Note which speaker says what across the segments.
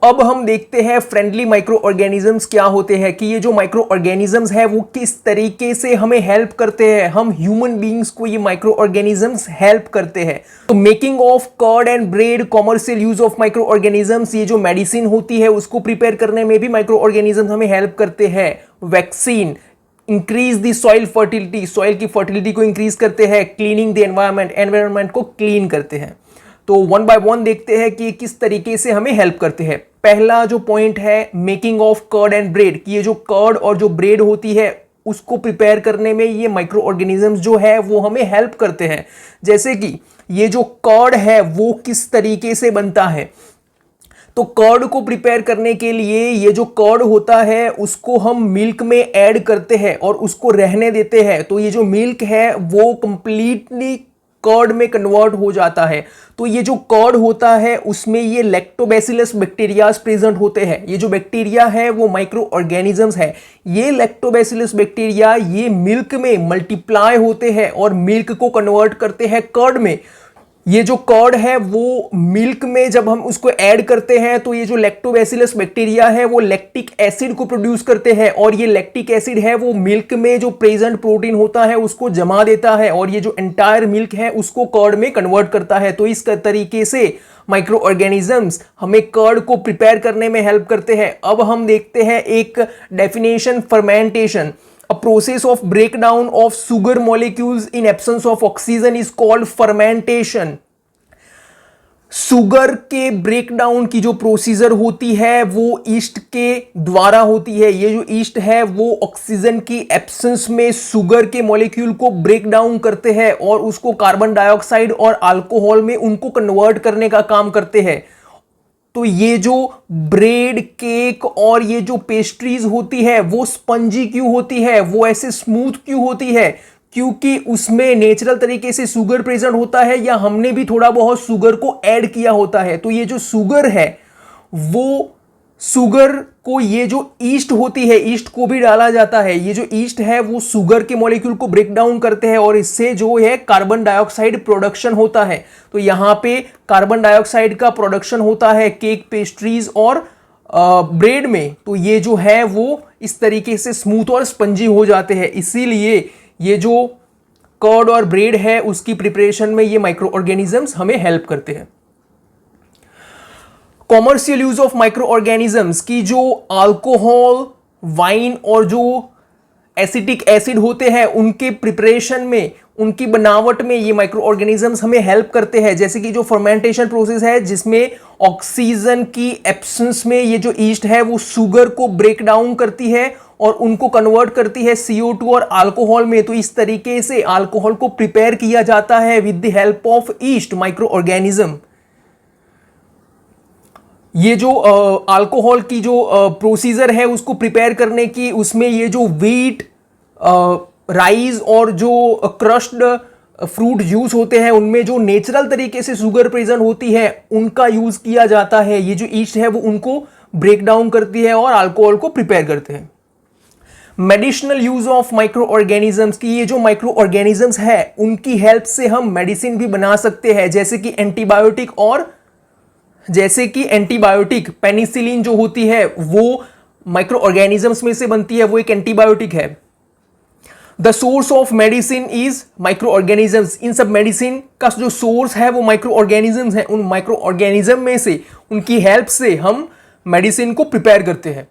Speaker 1: अब हम देखते हैं फ्रेंडली माइक्रो ऑर्गेनिजम्स क्या होते हैं, कि ये जो माइक्रो ऑर्गेनिजम्स है वो किस तरीके से हमें हेल्प करते हैं, हम ह्यूमन बीइंग्स को ये माइक्रो ऑर्गेनिजम्स हेल्प करते हैं। तो making of curd and bread, commercial use of microorganisms, ये जो मेडिसिन होती है उसको प्रिपेयर करने में भी माइक्रो ऑर्गेनिजम्स हमें हेल्प करते हैं। Vaccine, increase the soil fertility, soil की फर्टिलिटी को इंक्रीज करते हैं। क्लीनिंग द एनवायरमेंट, एनवायरमेंट को क्लीन करते हैं। तो वन बाय वन देखते हैं कि किस तरीके से हमें हेल्प करते हैं। पहला जो पॉइंट है making of curd and bread, कि ये जो कर्ड और जो ब्रेड होती है उसको प्रिपेयर करने में ये माइक्रो ऑर्गेनिजम्स जो है वो हमें हेल्प करते हैं। जैसे कि ये जो कर्ड है वो किस तरीके से बनता है, तो कर्ड को प्रिपेयर करने के लिए ये जो कर्ड होता है उसको हम मिल्क में ऐड करते हैं और उसको रहने देते हैं। तो ये जो मिल्क है वो कंप्लीटली कर्ड में कन्वर्ट हो जाता है। तो ये जो कर्ड होता है उसमें ये लैक्टोबैसिलस बैक्टीरियाज प्रेजेंट होते हैं। ये जो बैक्टीरिया है वो माइक्रो ऑर्गेनिजम्स है। ये लैक्टोबैसिलस बैक्टीरिया ये मिल्क में मल्टीप्लाई होते हैं और मिल्क को कन्वर्ट करते हैं कर्ड में। ये जो कर्ड है वो मिल्क में जब हम उसको ऐड करते हैं तो ये जो लैक्टोबैसिलस बैक्टीरिया है वो लैक्टिक एसिड को प्रोड्यूस करते हैं और ये लैक्टिक एसिड है वो मिल्क में जो प्रेजेंट प्रोटीन होता है उसको जमा देता है और ये जो एंटायर मिल्क है उसको कर्ड में कन्वर्ट करता है। तो इस तरीके से माइक्रो ऑर्गेनिजम्स हमें कर्ड को प्रिपेयर करने में हेल्प करते हैं। अब हम देखते हैं एक definition, fermentation, A process of breakdown of sugar molecules in absence of oxygen is called fermentation. Sugar के ब्रेकडाउन की जो प्रोसीजर होती है वो ईस्ट के द्वारा होती है। ये जो ईस्ट है वो ऑक्सीजन की एब्सेंस में शुगर के मॉलिक्यूल को ब्रेक डाउन करते हैं और उसको कार्बन डाइऑक्साइड और अल्कोहल में उनको कन्वर्ट करने का काम करते हैं। तो ये जो ब्रेड, केक और ये जो पेस्ट्रीज होती है वो स्पंजी क्यों होती है, वो ऐसे स्मूथ क्यों होती है, क्योंकि उसमें नेचुरल तरीके से शुगर प्रेजेंट होता है या हमने भी थोड़ा बहुत शुगर को ऐड किया होता है। तो ये जो शुगर है वो शुगर को ये जो ईस्ट होती है, ईस्ट को भी डाला जाता है। ये जो ईस्ट है वो शुगर के मॉलिक्यूल को ब्रेक डाउन करते हैं और इससे जो है कार्बन डाइऑक्साइड प्रोडक्शन होता है। तो यहां पे कार्बन डाइऑक्साइड का प्रोडक्शन होता है केक, पेस्ट्रीज और ब्रेड में। तो ये जो है वो इस तरीके से स्मूथ और स्पंजी हो जाते हैं। इसीलिए ये जो कर्ड और ब्रेड है उसकी प्रिपरेशन में ये माइक्रो ऑर्गेनिजम्स हमें हेल्प करते हैं। Commercial use of micro organisms की जो अल्कोहल, वाइन और जो एसिटिक एसिड होते हैं उनके प्रिपरेशन में, उनकी बनावट में ये माइक्रो ऑर्गेनिजम्स हमें हेल्प करते हैं। जैसे कि जो फर्मेंटेशन प्रोसेस है जिसमें ऑक्सीजन की एब्सेंस में ये जो ईस्ट है वो शुगर को ब्रेक डाउन करती है और उनको कन्वर्ट करती है CO2 और अल्कोहल में। तो इस तरीके से अल्कोहल को प्रिपेयर किया जाता है with the help of east micro organism. ये जो अल्कोहल की जो प्रोसीजर है उसको प्रिपेयर करने की, उसमें ये जो व्हीट, राइस और जो क्रश्ड फ्रूट यूज होते हैं उनमें जो नेचुरल तरीके से शुगर प्रेजेंट होती है उनका यूज किया जाता है। ये जो ईस्ट है वो उनको ब्रेक डाउन करती है और अल्कोहल को प्रिपेयर करते हैं। Medicinal use of micro organisms की, ये जो माइक्रो ऑर्गेनिजम्स है उनकी हेल्प से हम मेडिसिन भी बना सकते हैं। जैसे कि एंटीबायोटिक पेनिसिलिन जो होती है वो माइक्रो ऑर्गेनिजम्स में से बनती है, वो एक एंटीबायोटिक है। The source of medicine is micro organisms. इन सब मेडिसिन का जो सोर्स है वो माइक्रो ऑर्गेनिजम्स है। उन माइक्रो ऑर्गेनिज्म में से, उनकी हेल्प से हम मेडिसिन को प्रिपेयर करते हैं।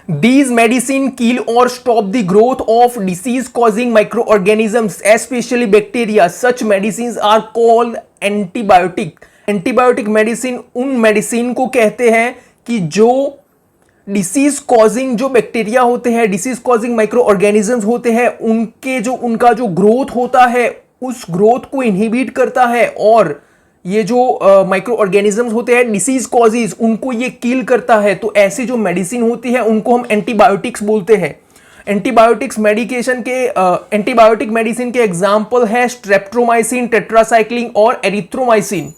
Speaker 1: These medicine kill or stop the growth of disease-causing microorganisms, especially bacteria. Such medicines are called antibiotic. Antibiotic medicine उन मेडिसिन को कहते हैं कि जो डिसीज कॉजिंग जो बैक्टीरिया होते हैं, डिसीज कॉजिंग माइक्रो ऑर्गेनिजम्स होते हैं, उनका जो ग्रोथ होता है उस ग्रोथ को इनहिबिट करता है और ये जो माइक्रो ऑर्गेनिजम्स होते हैं डिसीज कॉजेज उनको ये किल करता है। तो ऐसी जो मेडिसिन होती है उनको हम एंटीबायोटिक्स बोलते हैं। एंटीबायोटिक्स एंटीबायोटिक मेडिसिन के एग्जाम्पल है स्ट्रेप्टोमाइसिन, टेट्रासाइक्लिन और एरिथ्रोमाइसिन।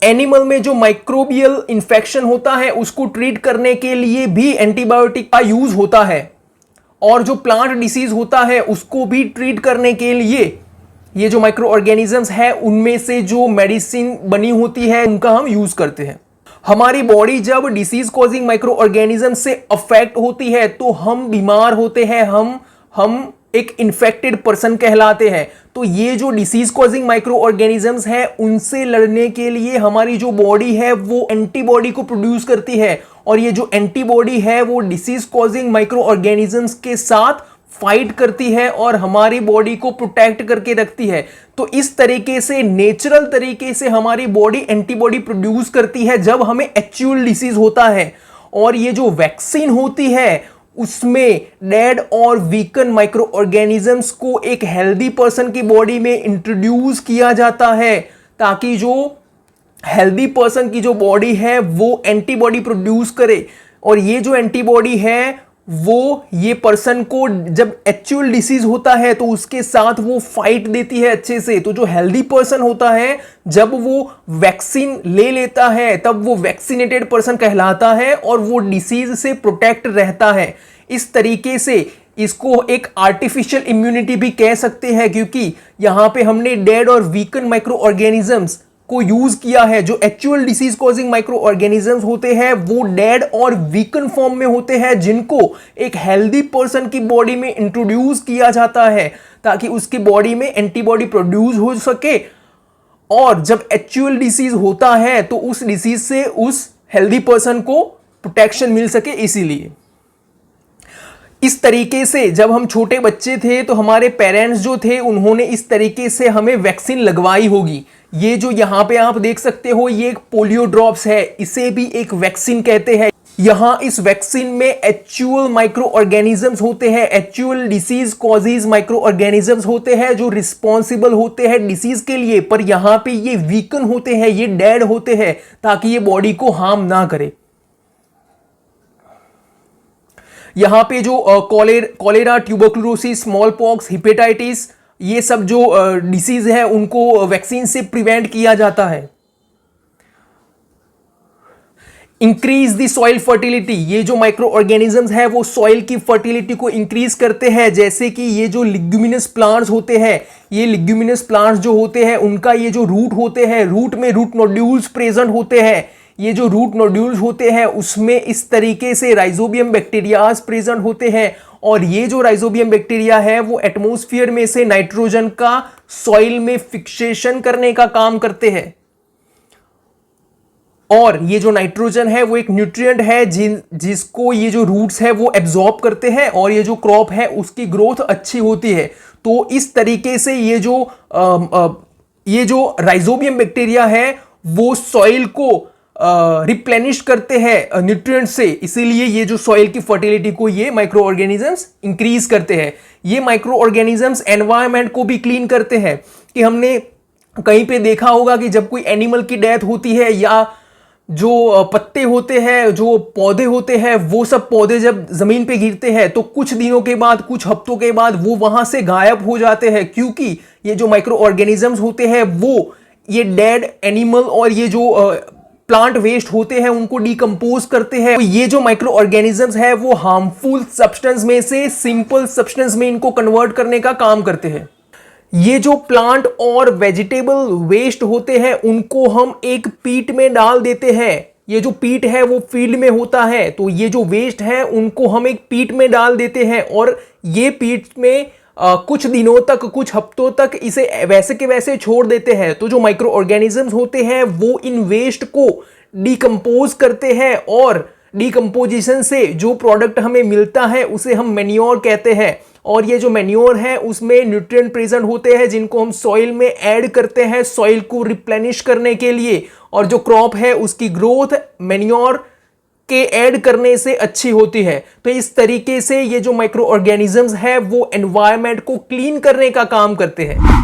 Speaker 1: एनिमल में जो माइक्रोबियल इंफेक्शन होता है उसको ट्रीट करने के लिए भी एंटीबायोटिक का यूज होता है और जो प्लांट डिसीज होता है उसको भी ट्रीट करने के लिए ये जो माइक्रो ऑर्गेनिजम्स है उनमें से जो मेडिसिन बनी होती है उनका हम यूज करते हैं। हमारी बॉडी जब डिसीज कॉजिंग माइक्रो ऑर्गेनिज्म से अफेक्ट होती है तो हम बीमार होते हैं, हम एक इन्फेक्टेड पर्सन कहलाते हैं। तो ये जो डिसीज कॉजिंग माइक्रो ऑर्गेनिजम्स हैं उनसे लड़ने के लिए हमारी जो बॉडी है वो एंटीबॉडी को प्रोड्यूस करती है, और ये जो एंटीबॉडी है वो डिसीज कॉजिंग माइक्रो ऑर्गेनिजम्स के साथ फाइट करती है और हमारी बॉडी को प्रोटेक्ट करके रखती है। तो इस तरीके से नेचुरल तरीके से हमारी बॉडी एंटीबॉडी प्रोड्यूस करती है जब हमें एक्चुअल डिसीज होता है। और ये जो वैक्सीन होती है उसमें डेड और वीकन माइक्रो ऑर्गेनिजम्स को एक हेल्दी पर्सन की बॉडी में इंट्रोड्यूस किया जाता है, ताकि जो हेल्दी पर्सन की जो बॉडी है वो एंटीबॉडी प्रोड्यूस करे। और ये जो एंटीबॉडी है वो ये पर्सन को जब एक्चुअल डिसीज होता है तो उसके साथ वो फाइट देती है अच्छे से। तो जो हेल्दी पर्सन होता है जब वो वैक्सीन ले लेता है तब वो वैक्सीनेटेड पर्सन कहलाता है और वो डिसीज से प्रोटेक्ट रहता है। इस तरीके से इसको एक आर्टिफिशियल इम्यूनिटी भी कह सकते हैं, क्योंकि यहां पे हमने डेड और वीकन माइक्रो ऑर्गेनिजम्स को यूज किया है। जो actual disease causing micro organisms होते हैं वो डेड और वीकन फॉर्म में होते हैं, जिनको एक हेल्दी पर्सन की बॉडी में इंट्रोड्यूस किया जाता है ताकि उसकी बॉडी में एंटीबॉडी प्रोड्यूस हो सके। और जब एक्चुअल डिसीज होता है तो उस डिसीज से उस हेल्दी पर्सन को प्रोटेक्शन मिल सके। इसीलिए इस तरीके से जब हम छोटे बच्चे थे तो हमारे पेरेंट्स जो थे उन्होंने इस तरीके से हमें वैक्सीन लगवाई होगी। ये जो यहाँ पे आप देख सकते हो ये एक पोलियो ड्रॉप्स है, इसे भी एक वैक्सीन कहते हैं। यहाँ इस वैक्सीन में एक्चुअल माइक्रो ऑर्गेनिजम्स होते हैं, actual disease causes micro organisms होते हैं जो रिस्पॉन्सिबल होते हैं डिसीज के लिए। पर यहाँ पे ये वीकन होते हैं, ये डेड होते हैं ताकि ये बॉडी को हार्म ना करे। यहाँ पे जो cholera, tuberculosis, small pox, hepatitis, ये सब जो डिसीज है उनको वैक्सीन से प्रिवेंट किया जाता है। इंक्रीज द सॉइल फर्टिलिटी, ये जो माइक्रो ऑर्गेनिजम्स है वो सॉइल की फर्टिलिटी को इंक्रीज करते हैं। जैसे कि ये जो लिग्यूमिनस प्लांट्स होते हैं, ये लिग्यूमिनस प्लांट्स जो होते हैं उनका ये जो रूट होते हैं, रूट में रूट नोड्यूल्स प्रेजेंट होते हैं। ये जो रूट नोड्यूल्स होते हैं उसमें इस तरीके से राइजोबियम बैक्टीरियाज प्रेजेंट होते हैं, और ये जो राइजोबियम बैक्टीरिया है वो एटमॉस्फेयर में से नाइट्रोजन का सॉइल में फिक्सेशन करने का काम करते हैं। और ये जो नाइट्रोजन है वो एक न्यूट्रिएंट है जिसको ये जो रूट्स है वो एब्जॉर्ब करते हैं, और ये जो क्रॉप है उसकी ग्रोथ अच्छी होती है। तो इस तरीके से ये जो राइजोबियम बैक्टीरिया है वो सॉइल को रिप्लेनिश करते हैं न्यूट्रिएंट से। इसीलिए ये जो सॉइल की फर्टिलिटी को ये माइक्रो ऑर्गेनिजम्स इंक्रीज करते हैं। ये माइक्रो ऑर्गेनिजम्स एनवायरनमेंट को भी क्लीन करते हैं। कि हमने कहीं पे देखा होगा कि जब कोई एनिमल की डेथ होती है या जो पत्ते होते हैं, जो पौधे होते हैं, वो सब पौधे जब जमीन पे गिरते हैं तो कुछ दिनों के बाद, कुछ हफ्तों के बाद वो वहां से गायब हो जाते हैं, क्योंकि ये जो माइक्रो ऑर्गेनिजम्स होते हैं वो ये डेड एनिमल और ये जो प्लांट वेस्ट होते हैं उनको डिकम्पोज करते हैं। तो ये जो माइक्रो ऑर्गेनिजम्स है वो हार्मफुल सब्सटेंस में से सिंपल सब्सटेंस में इनको कन्वर्ट करने का काम करते हैं। ये जो प्लांट और वेजिटेबल वेस्ट होते हैं उनको हम एक पीट में डाल देते हैं। ये जो पीट है वो फील्ड में होता है, तो ये जो वेस्ट है उनको हम एक पीट में डाल देते हैं, और ये पीट में कुछ दिनों तक, कुछ हफ्तों तक इसे वैसे के वैसे छोड़ देते हैं। तो जो माइक्रो ऑर्गेनिजम्स होते हैं वो इन वेस्ट को डिकम्पोज करते हैं, और डिकम्पोजिशन से जो प्रोडक्ट हमें मिलता है उसे हम मैन्योर कहते हैं। और ये जो मैन्योर है उसमें न्यूट्रिएंट प्रेजेंट होते हैं जिनको हम सॉइल में ऐड करते हैं सॉइल को रिप्लेनिश करने के लिए, और जो क्रॉप है उसकी ग्रोथ मैन्योर के ऐड करने से अच्छी होती है। तो इस तरीके से ये जो माइक्रो ऑर्गेनिजम्स है वो एनवायरनमेंट को क्लीन करने का काम करते हैं।